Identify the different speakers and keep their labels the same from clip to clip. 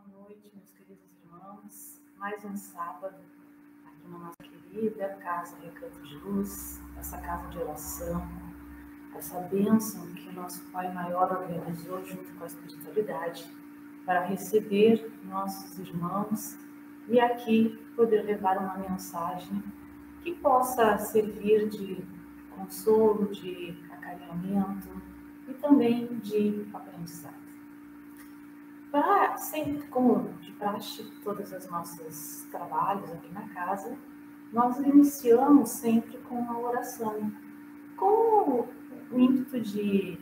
Speaker 1: noite, meus queridos irmãos. Mais um sábado aqui na nossa querida Casa Recanto de Luz, essa casa de oração, essa bênção que o nosso Pai Maior organizou junto com a espiritualidade para receber nossos irmãos e aqui poder levar uma mensagem que possa servir de consolo, de acarinhamento e também de aprendizado. Para sempre, como de praxe, todos os nossos trabalhos aqui na casa, nós iniciamos sempre com a oração, com o ímpeto de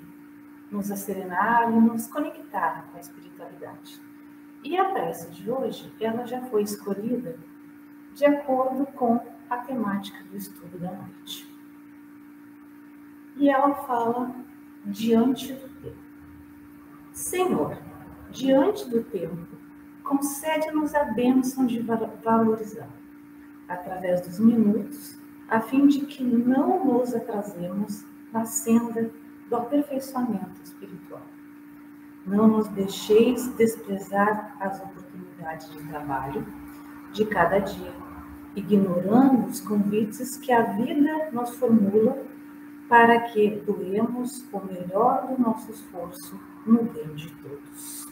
Speaker 1: nos acerenar e nos conectar com a espiritualidade. E a prece de hoje, ela já foi escolhida de acordo com a temática do estudo da noite. E ela fala diante do tempo. Senhor, diante do tempo, concede-nos a bênção de valorizar, através dos minutos, a fim de que não nos atrasemos na senda do aperfeiçoamento espiritual. Não nos deixeis desprezar as oportunidades de trabalho de cada dia, ignorando os convites que a vida nos formula para que doemos o melhor do nosso esforço no bem de todos.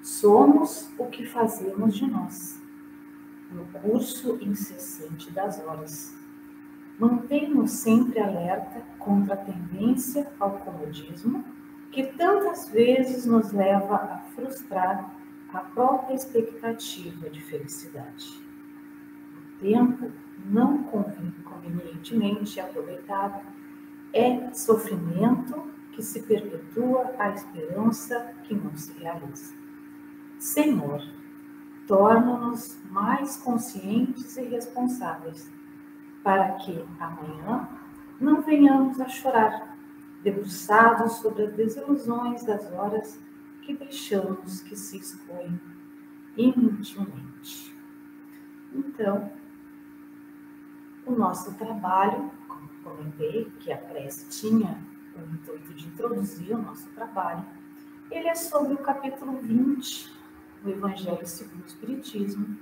Speaker 1: Somos o que fazemos de nós, no curso incessante das horas. Mantém-nos sempre alerta contra a tendência ao comodismo que tantas vezes nos leva a frustrar a própria expectativa de felicidade. O tempo não convenientemente aproveitado é sofrimento que se perpetua a esperança que não se realiza. Senhor, torna-nos mais conscientes e responsáveis, para que amanhã não venhamos a chorar, debruçados sobre as desilusões das horas que deixamos que se escoem inutilmente. Então, o nosso trabalho, como comentei, que a prece tinha o intuito de introduzir o nosso trabalho, ele é sobre o capítulo 20 do Evangelho segundo o Espiritismo,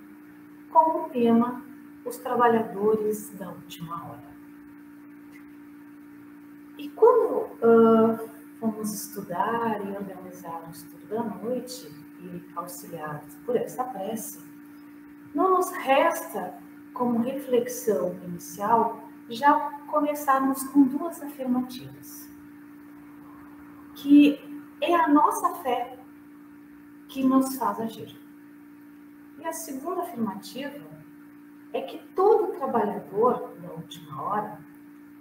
Speaker 1: com o tema Os Trabalhadores da Última Hora. E quando fomos estudar e organizar o estudo da noite, e auxiliados por essa prece, não nos resta, como reflexão inicial, já começarmos com duas afirmativas, que é a nossa fé que nos faz agir. E a segunda afirmativa é que todo trabalhador da última hora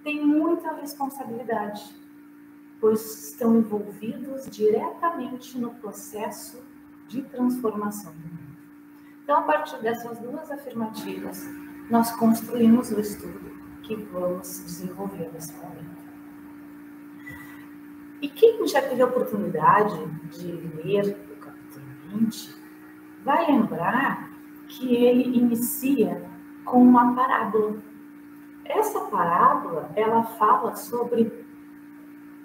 Speaker 1: tem muita responsabilidade, pois estão envolvidos diretamente no processo de transformação do mundo. Então, a partir dessas duas afirmativas, nós construímos o estudo que vamos desenvolver nesse momento. E quem já teve a oportunidade de ler o capítulo 20, vai lembrar que ele inicia com uma parábola. Essa parábola, ela fala sobre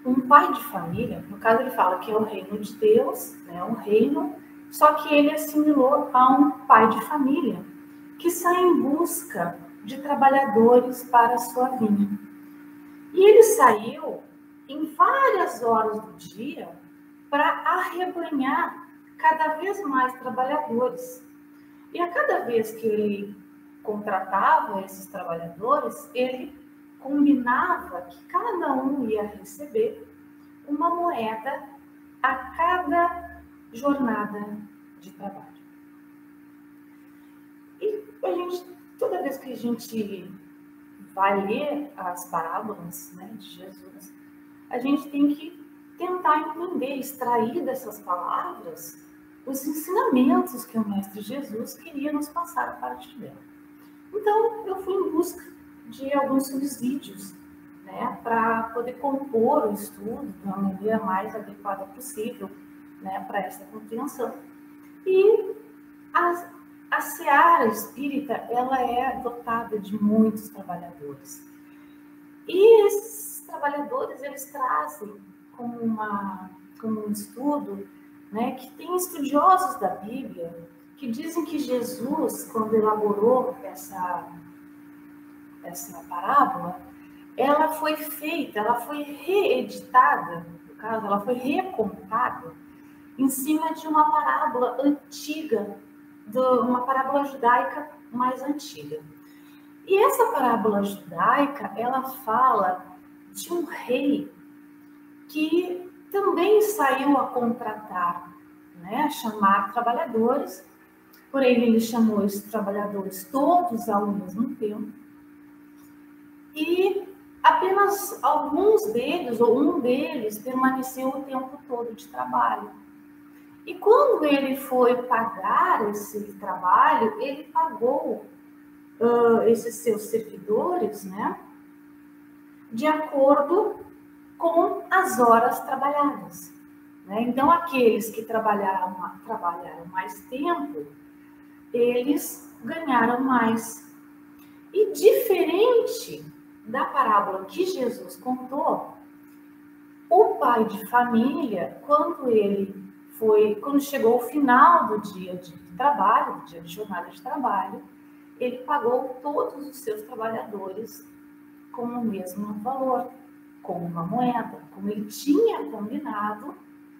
Speaker 1: um pai de família, no caso ele fala que é o reino de Deus, né, um reino, só que ele assimilou a um pai de família que sai em busca de trabalhadores para a sua vinha. E ele saiu em várias horas do dia para arrebanhar cada vez mais trabalhadores. E a cada vez que ele contratava esses trabalhadores, ele combinava que cada um ia receber uma moeda a cada jornada de trabalho. E toda vez que a gente vai ler as parábolas, né, de Jesus, a gente tem que tentar entender, extrair dessas palavras os ensinamentos que o Mestre Jesus queria nos passar a partir dela. Então, eu fui em busca de alguns subsídios, né, para poder compor o estudo de uma maneira mais adequada possível, né, para essa compreensão. E a seara espírita, ela é dotada de muitos trabalhadores. E esses trabalhadores, eles trazem como um estudo né, que tem estudiosos da Bíblia que dizem que Jesus, quando elaborou essa parábola, ela foi feita, ela foi reeditada, no caso, ela foi recontada em cima de uma parábola antiga, uma parábola judaica mais antiga. E essa parábola judaica, ela fala de um rei que também saiu a contratar, né, a chamar trabalhadores, porém ele chamou esses trabalhadores todos ao mesmo tempo, e apenas alguns deles, ou um deles, permaneceu o tempo todo de trabalho. E quando ele foi pagar esse trabalho, ele pagou esses seus servidores, né, de acordo com as horas trabalhadas, né? Então, aqueles que trabalharam mais tempo, eles ganharam mais. E diferente da parábola que Jesus contou, o pai de família, quando chegou o final do dia de trabalho, do dia de jornada de trabalho, ele pagou todos os seus trabalhadores com o mesmo valor, com uma moeda, como ele tinha combinado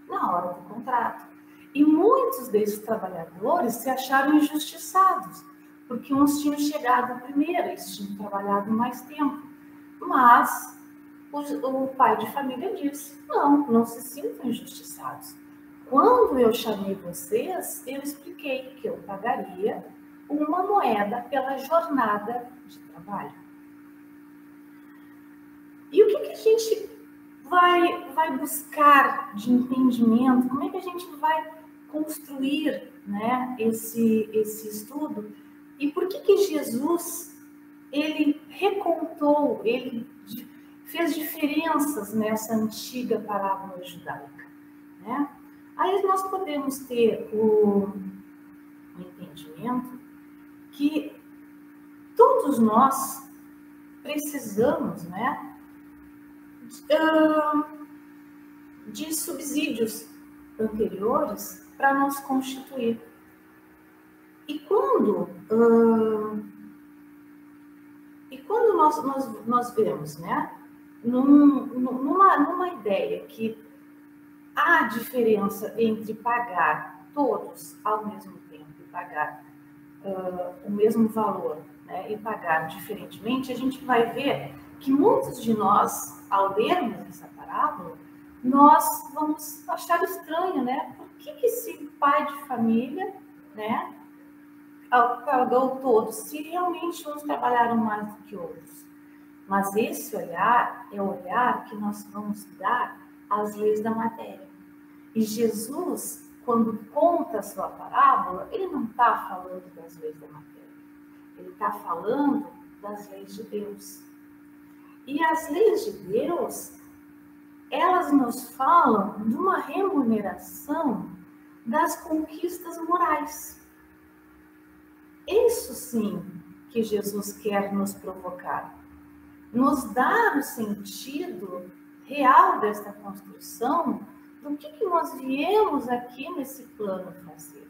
Speaker 1: na hora do contrato. E muitos desses trabalhadores se acharam injustiçados, porque uns tinham chegado primeiro, eles tinham trabalhado mais tempo. Mas o pai de família disse: não se sintam injustiçados. Quando eu chamei vocês, eu expliquei que eu pagaria uma moeda pela jornada de trabalho. E o que a gente vai buscar de entendimento? Como é que a gente vai construir, né, esse estudo? E por que Jesus, ele recontou, ele fez diferenças nessa antiga parábola judaica, né? Aí nós podemos ter o entendimento que todos nós precisamos, né, de subsídios anteriores para nos constituir. E quando nós vemos, né, numa ideia que há diferença entre pagar todos ao mesmo tempo e pagar o mesmo valor, né, e pagar diferentemente, a gente vai ver que muitos de nós, ao lermos essa parábola, nós vamos achar estranho, né? Por que esse pai de família, né, pagou todos, se realmente uns trabalharam mais do que outros? Mas esse olhar é o olhar que nós vamos dar às leis da matéria. E Jesus, quando conta a sua parábola, ele não está falando das leis da matéria. Ele está falando das leis de Deus. E as leis de Deus, elas nos falam de uma remuneração das conquistas morais. Isso sim que Jesus quer nos provocar. Nos dar o sentido real desta construção do que nós viemos aqui nesse plano fazer.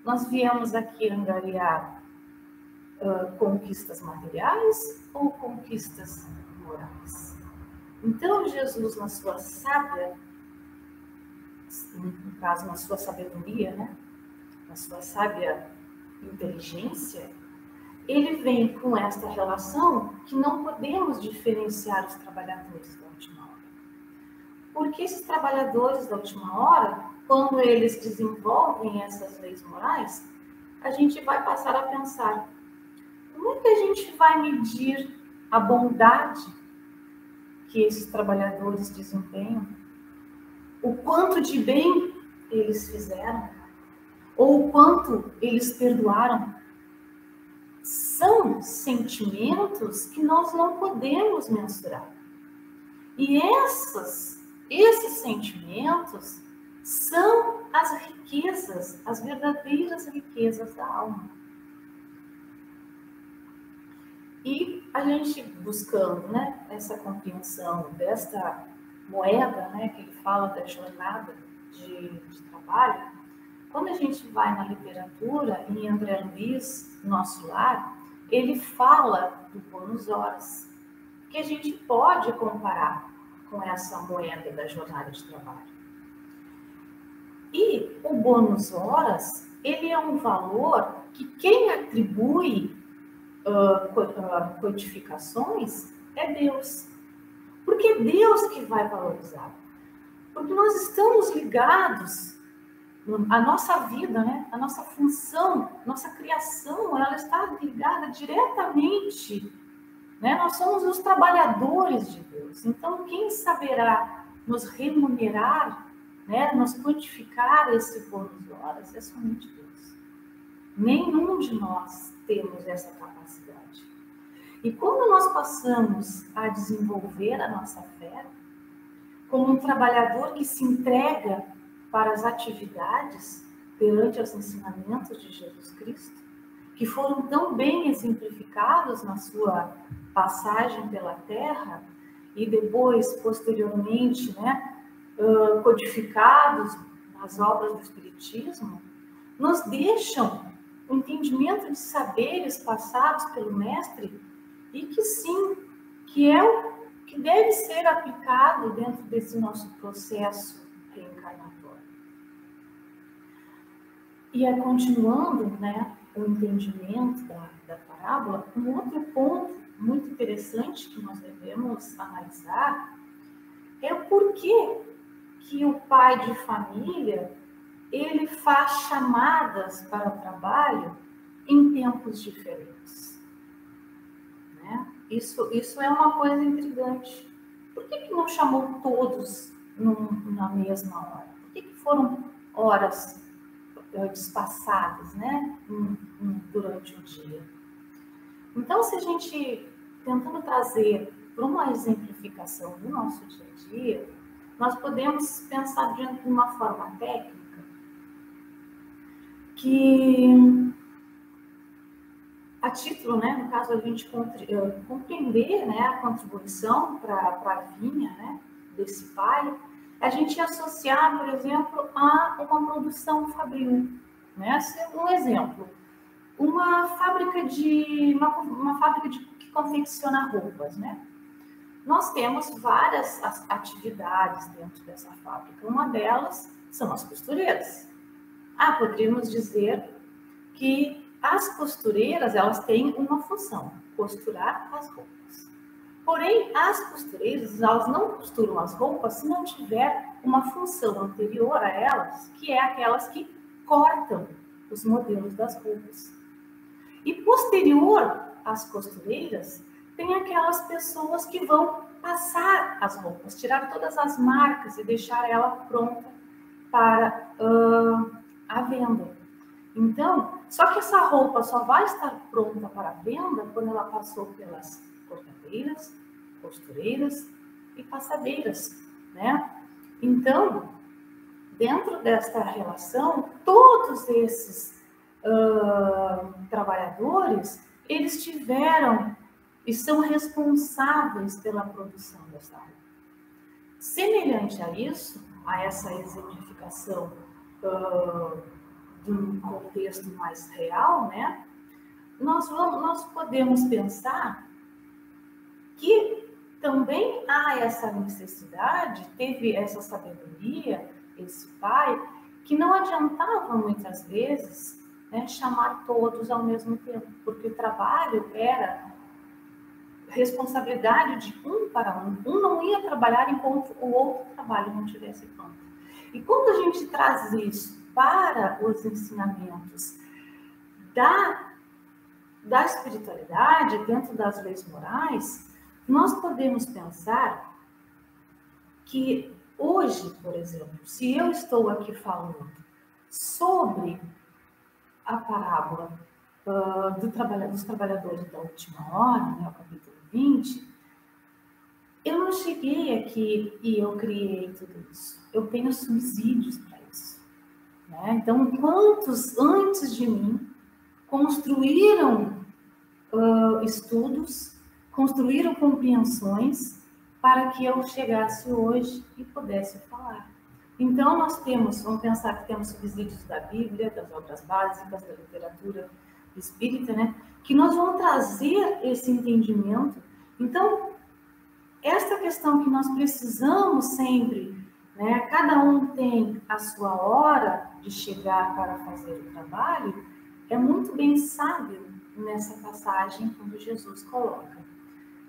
Speaker 1: Nós viemos aqui angariar conquistas materiais ou conquistas morais? Então, Jesus, na sua sábia, no caso, na sua sabedoria, né, na sua sábia inteligência, ele vem com esta relação que não podemos diferenciar os trabalhadores da última hora. Porque esses trabalhadores da última hora, quando eles desenvolvem essas leis morais, a gente vai passar a pensar: como é que a gente vai medir a bondade que esses trabalhadores desempenham? O quanto de bem eles fizeram? Ou o quanto eles perdoaram? São sentimentos que nós não podemos mensurar. E esses sentimentos são as riquezas, as verdadeiras riquezas da alma. E a gente buscando, né, essa compreensão desta moeda, né, que ele fala da jornada de trabalho, quando a gente vai na literatura, em André Luiz, Nosso Lar, ele fala do bônus horas, que a gente pode comparar com essa moeda da jornada de trabalho. E o bônus horas, ele é um valor que quem atribui codificações é Deus. Porque é Deus que vai valorizar. Porque nós estamos ligados, a nossa vida, né? A nossa função, nossa criação, ela está ligada diretamente, né? Nós somos os trabalhadores de Deus. Então, quem saberá nos remunerar, né? Nos quantificar esse bônus horas é somente Deus. Nenhum de nós temos essa capacidade. E quando nós passamos a desenvolver a nossa fé, como um trabalhador que se entrega para as atividades perante os ensinamentos de Jesus Cristo, que foram tão bem exemplificados na sua passagem pela Terra e depois, posteriormente, né, codificados nas obras do Espiritismo, nos deixam o entendimento de saberes passados pelo Mestre e que sim, que é o que deve ser aplicado dentro desse nosso processo reencarnatório. E continuando, né, o entendimento da parábola, um outro ponto muito interessante que nós devemos analisar é o porquê que o pai de família ele faz chamadas para o trabalho em tempos diferentes. Né? Isso é uma coisa intrigante. Por que não chamou todos na mesma hora? Por que foram horas espaçadas, né, durante o dia? Então, se a gente tentando trazer para uma exemplificação do nosso dia a dia, nós podemos pensar de uma forma técnica que, a título, né, no caso, a gente compreender, né, a contribuição para a vinha, né, desse pai, a gente associar, por exemplo, a uma produção fabril. Né? Um exemplo, uma fábrica que confecciona roupas. Né? Nós temos várias atividades dentro dessa fábrica. Uma delas são as costureiras. Poderíamos dizer que as costureiras, elas têm uma função, costurar as roupas. Porém, as costureiras, elas não costuram as roupas se não tiver uma função anterior a elas, que é aquelas que cortam os modelos das roupas. E posterior às costureiras, tem aquelas pessoas que vão passar as roupas, tirar todas as marcas e deixar ela pronta para a venda. Então, só que essa roupa só vai estar pronta para a venda quando ela passou pelas cortadeiras, costureiras e passadeiras, né? Então, dentro desta relação, todos esses trabalhadores, eles tiveram e são responsáveis pela produção dessa roupa. Semelhante a isso, a essa exemplificação de um contexto mais real, né? Nós podemos pensar que também há essa necessidade, teve essa sabedoria, esse pai, que não adiantava muitas vezes, né, chamar todos ao mesmo tempo, porque o trabalho era responsabilidade de um para um. Um não ia trabalhar enquanto o outro trabalho não estivesse pronto. E quando a gente traz isso para os ensinamentos da espiritualidade, dentro das leis morais, nós podemos pensar que hoje, por exemplo, se eu estou aqui falando sobre a parábola dos trabalhadores da última hora, né, o capítulo 20, eu não cheguei aqui e eu criei tudo isso. Eu tenho subsídios para isso. Né? Então, quantos antes de mim construíram estudos, construíram compreensões para que eu chegasse hoje e pudesse falar. Então, vamos pensar que temos subsídios da Bíblia, das obras básicas, da literatura espírita, né? Que nós vamos trazer esse entendimento. Então, essa questão que nós precisamos sempre, né? Cada um tem a sua hora de chegar para fazer o trabalho, é muito bem sábio nessa passagem quando Jesus coloca,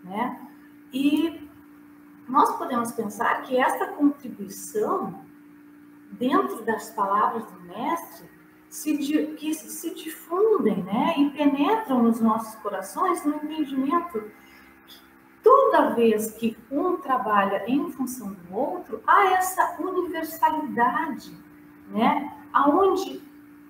Speaker 1: né? E nós podemos pensar que essa contribuição dentro das palavras do mestre que se difundem, né, e penetram nos nossos corações no entendimento que toda vez que um trabalha em função do outro, há essa universalidade, né, aonde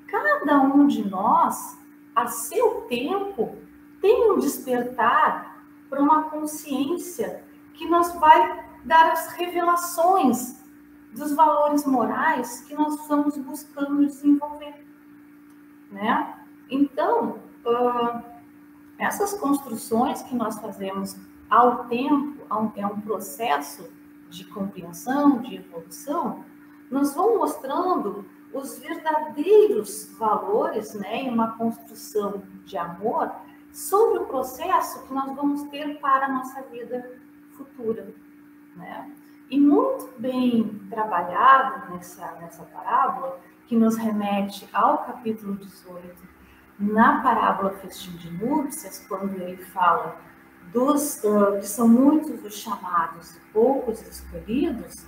Speaker 1: cada um de nós, a seu tempo, tem um despertar para uma consciência que nos vai dar as revelações dos valores morais que nós estamos buscando desenvolver, né? Então, essas construções que nós fazemos ao tempo, é um processo de compreensão, de evolução, nos vão mostrando os verdadeiros valores, né, em uma construção de amor sobre o processo que nós vamos ter para a nossa vida futura, né? E muito bem trabalhado nessa parábola, que nos remete ao capítulo 18, na parábola Festim de Núpcias, quando ele fala que são muitos os chamados e poucos escolhidos,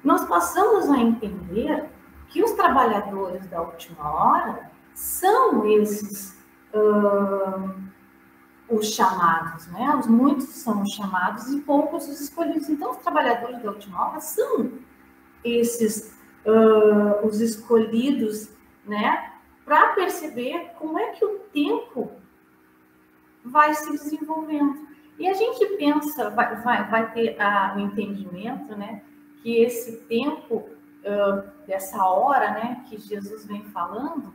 Speaker 1: nós passamos a entender que os trabalhadores da última hora são esses os chamados, né? Os muitos são os chamados e poucos os escolhidos. Então, os trabalhadores da última hora são esses os escolhidos, né? Para perceber como é que o tempo vai se desenvolvendo. E a gente pensa, vai ter o entendimento, né? Que esse tempo, dessa hora, né? Que Jesus vem falando,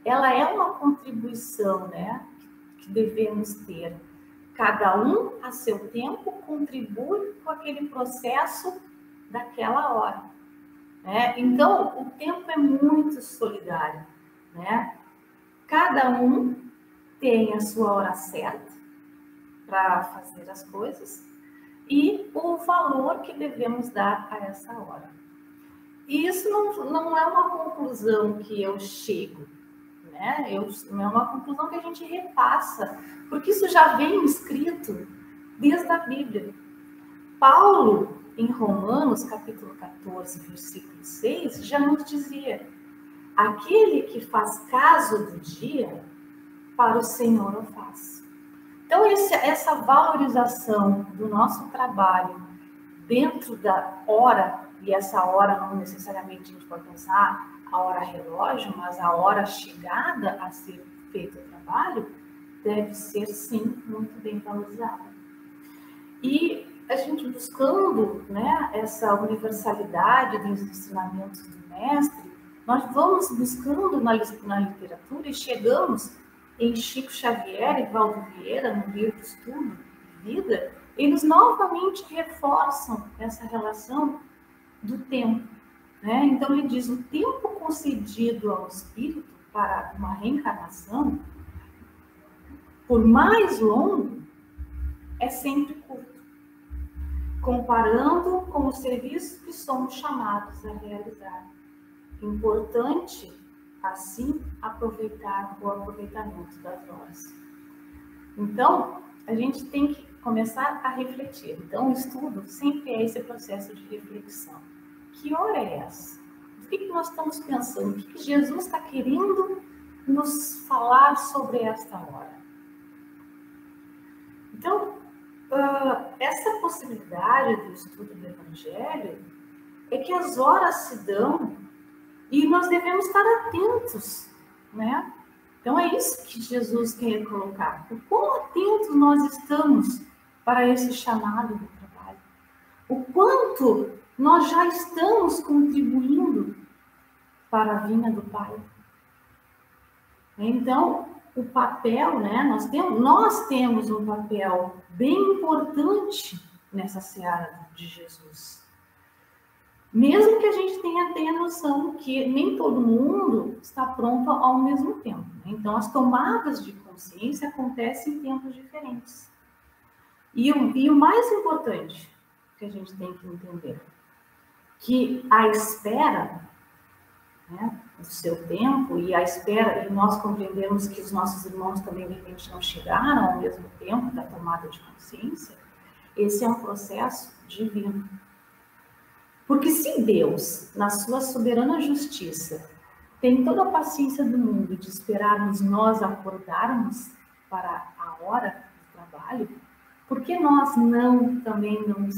Speaker 1: ela é uma contribuição, né? Que devemos ter. Cada um, a seu tempo, contribui com aquele processo daquela hora, né? Então, o tempo é muito solidário, né? Cada um tem a sua hora certa para fazer as coisas e o valor que devemos dar a essa hora. E isso não é uma conclusão que eu chego, né? Não é uma conclusão que a gente repassa, porque isso já vem escrito desde a Bíblia. Paulo, em Romanos, capítulo 14, versículo 6, já nos dizia: aquele que faz caso do dia, para o Senhor o faz. Então, essa valorização do nosso trabalho dentro da hora, e essa hora não necessariamente a gente pode pensar a hora relógio, mas a hora chegada a ser feito o trabalho, deve ser, sim, muito bem valorizada. E a gente buscando, né, essa universalidade dos ensinamentos do mestre, nós vamos buscando na literatura e chegamos em Chico Xavier e Valdo Vieira, no livro Estudo de Vida, eles novamente reforçam essa relação do tempo, né? Então ele diz: o tempo concedido ao espírito para uma reencarnação, por mais longo, é sempre curto, comparando com o serviço que somos chamados a realizar. Importante, assim, aproveitar o aproveitamento das horas. Então, a gente tem que começar a refletir. Então, o estudo sempre é esse processo de reflexão. Que hora é essa? O que nós estamos pensando? O que Jesus está querendo nos falar sobre esta hora? Então, essa possibilidade do estudo do Evangelho é que as horas se dão e nós devemos estar atentos, né? Então, é isso que Jesus quer colocar. O quão atentos nós estamos para esse chamado do trabalho. O quanto nós já estamos contribuindo para a vinda do Pai. Então, o papel, né? Nós temos um papel bem importante nessa seara de Jesus. Mesmo que a gente tenha noção que nem todo mundo está pronto ao mesmo tempo. Né? Então, as tomadas de consciência acontecem em tempos diferentes. E o mais importante que a gente tem que entender, que a espera, né, o seu tempo, e a espera, e nós compreendemos que os nossos irmãos também, de repente, não chegaram ao mesmo tempo da tomada de consciência, esse é um processo divino. Porque se Deus, na sua soberana justiça, tem toda a paciência do mundo de esperarmos nós acordarmos para a hora do trabalho, por que nós também não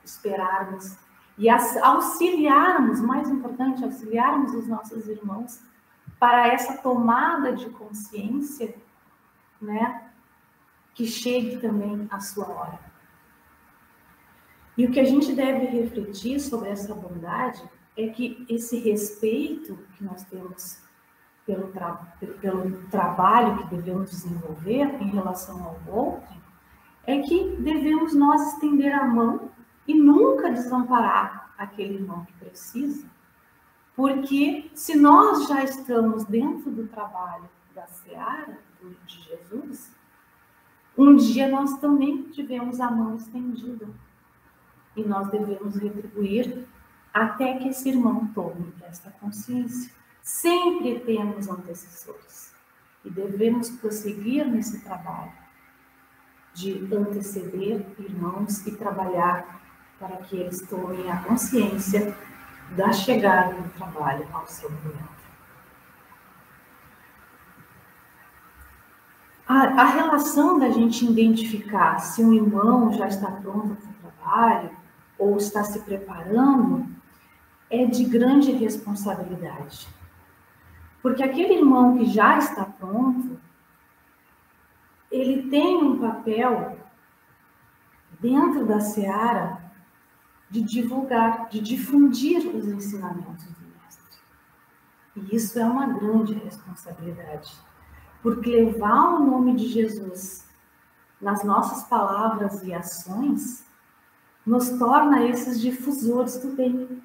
Speaker 1: esperarmos e auxiliarmos, mais importante, auxiliarmos os nossos irmãos para essa tomada de consciência, né, que chegue também a sua hora? E o que a gente deve refletir sobre essa bondade é que esse respeito que nós temos pelo trabalho que devemos desenvolver em relação ao outro, é que devemos nós estender a mão e nunca desamparar aquele irmão que precisa, porque se nós já estamos dentro do trabalho da seara de Jesus, um dia nós também tivemos a mão estendida. E nós devemos retribuir até que esse irmão tome esta consciência. Sempre temos antecessores e devemos prosseguir nesse trabalho de anteceder irmãos e trabalhar para que eles tomem a consciência da chegada do trabalho ao seu momento. A relação da gente identificar se um irmão já está pronto para o trabalho ou está se preparando, é de grande responsabilidade. Porque aquele irmão que já está pronto, ele tem um papel dentro da seara de divulgar, de difundir os ensinamentos do Mestre. E isso é uma grande responsabilidade. Porque levar o nome de Jesus nas nossas palavras e ações nos torna esses difusores do bem.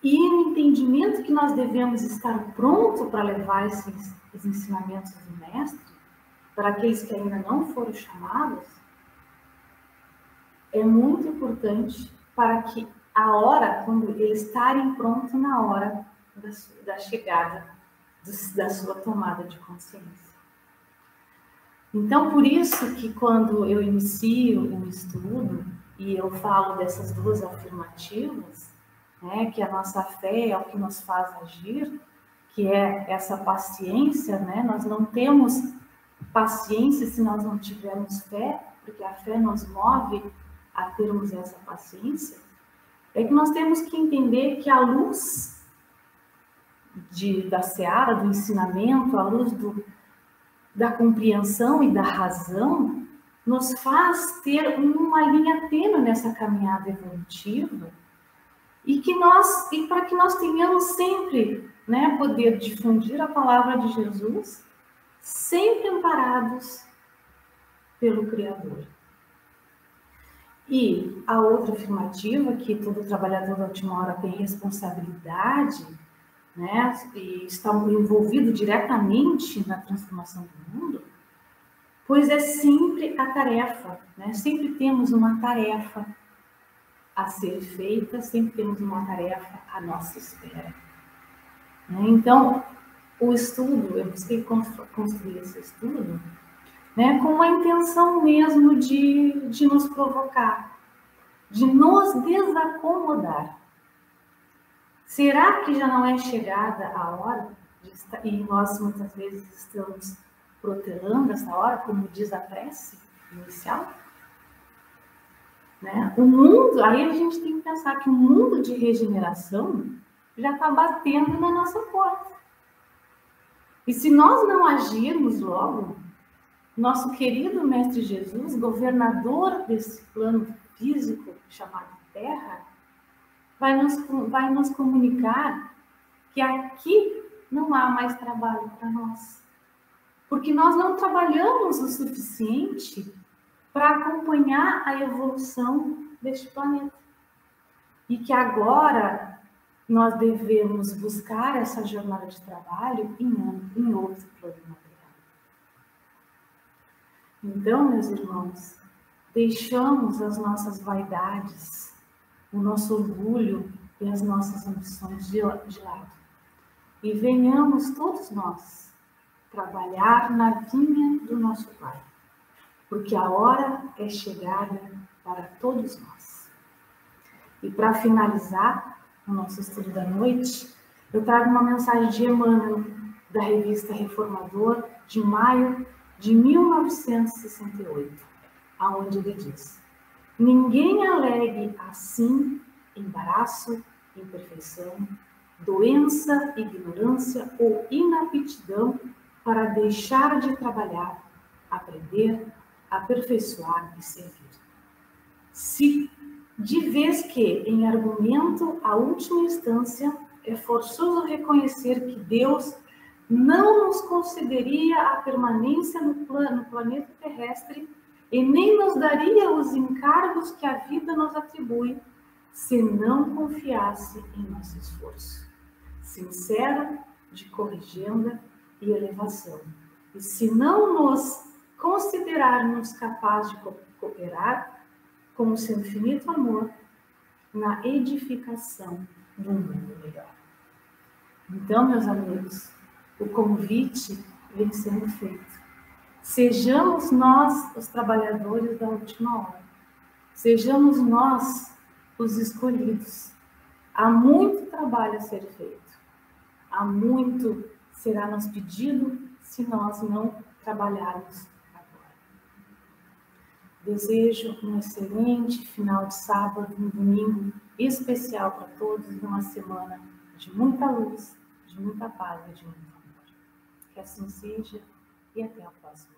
Speaker 1: E o entendimento que nós devemos estar pronto para levar esses ensinamentos do Mestre, para aqueles que ainda não foram chamados, é muito importante para que a hora, quando eles estarem prontos na hora da chegada, da sua tomada de consciência. Então, por isso que quando eu inicio um estudo e eu falo dessas duas afirmativas, né, que a nossa fé é o que nos faz agir, que é essa paciência, né? Nós não temos paciência se nós não tivermos fé, porque a fé nos move a termos essa paciência. É que nós temos que entender que a luz da seara, do ensinamento, a luz da compreensão e da razão, nos faz ter uma linha tênue nessa caminhada evolutiva e para que nós tenhamos sempre, né, poder difundir a palavra de Jesus, sempre amparados pelo Criador. E a outra afirmativa, que todo trabalhador da última hora tem responsabilidade, né, e está envolvido diretamente na transformação do mundo, pois é sempre a tarefa, né? Sempre temos uma tarefa a ser feita, sempre temos uma tarefa à nossa espera. Né? Então, o estudo, eu busquei construir esse estudo, né, com a intenção mesmo de nos provocar, de nos desacomodar. Será que já não é chegada a hora de estar, e nós muitas vezes estamos protelando essa hora, como diz a prece inicial? Né? O mundo, aí a gente tem que pensar que o mundo de regeneração já está batendo na nossa porta. E se nós não agirmos logo, nosso querido Mestre Jesus, governador desse plano físico chamado Terra, vai nos comunicar que aqui não há mais trabalho para nós. Porque nós não trabalhamos o suficiente para acompanhar a evolução deste planeta. e que agora nós devemos buscar essa jornada de trabalho em outro plano material. Então, meus irmãos, deixamos as nossas vaidades, o nosso orgulho e as nossas ambições de lado. E venhamos todos nós trabalhar na vinha do nosso Pai, porque a hora é chegada para todos nós. E para finalizar o nosso estudo da noite, eu trago uma mensagem de Emmanuel, da revista Reformador, de maio de 1968, aonde ele diz: ninguém alegue assim embaraço, imperfeição, doença, ignorância ou inaptidão para deixar de trabalhar, aprender, aperfeiçoar e servir. Se de vez que, em argumento, a última instância, é forçoso reconhecer que Deus não nos concederia a permanência no planeta terrestre e nem nos daria os encargos que a vida nos atribui, se não confiasse em nosso esforço sincero de corrigenda e elevação, e se não nos considerarmos capazes de cooperar com o seu infinito amor na edificação de um mundo melhor. Então, meus amigos, o convite vem sendo feito. Sejamos nós os trabalhadores da última hora. Sejamos nós os escolhidos. Há muito trabalho a ser feito. Há muito será nos pedido se nós não trabalharmos agora. Desejo um excelente final de sábado, um domingo especial para todos e uma semana de muita luz, de muita paz e de muito amor. Que assim seja e até a próxima.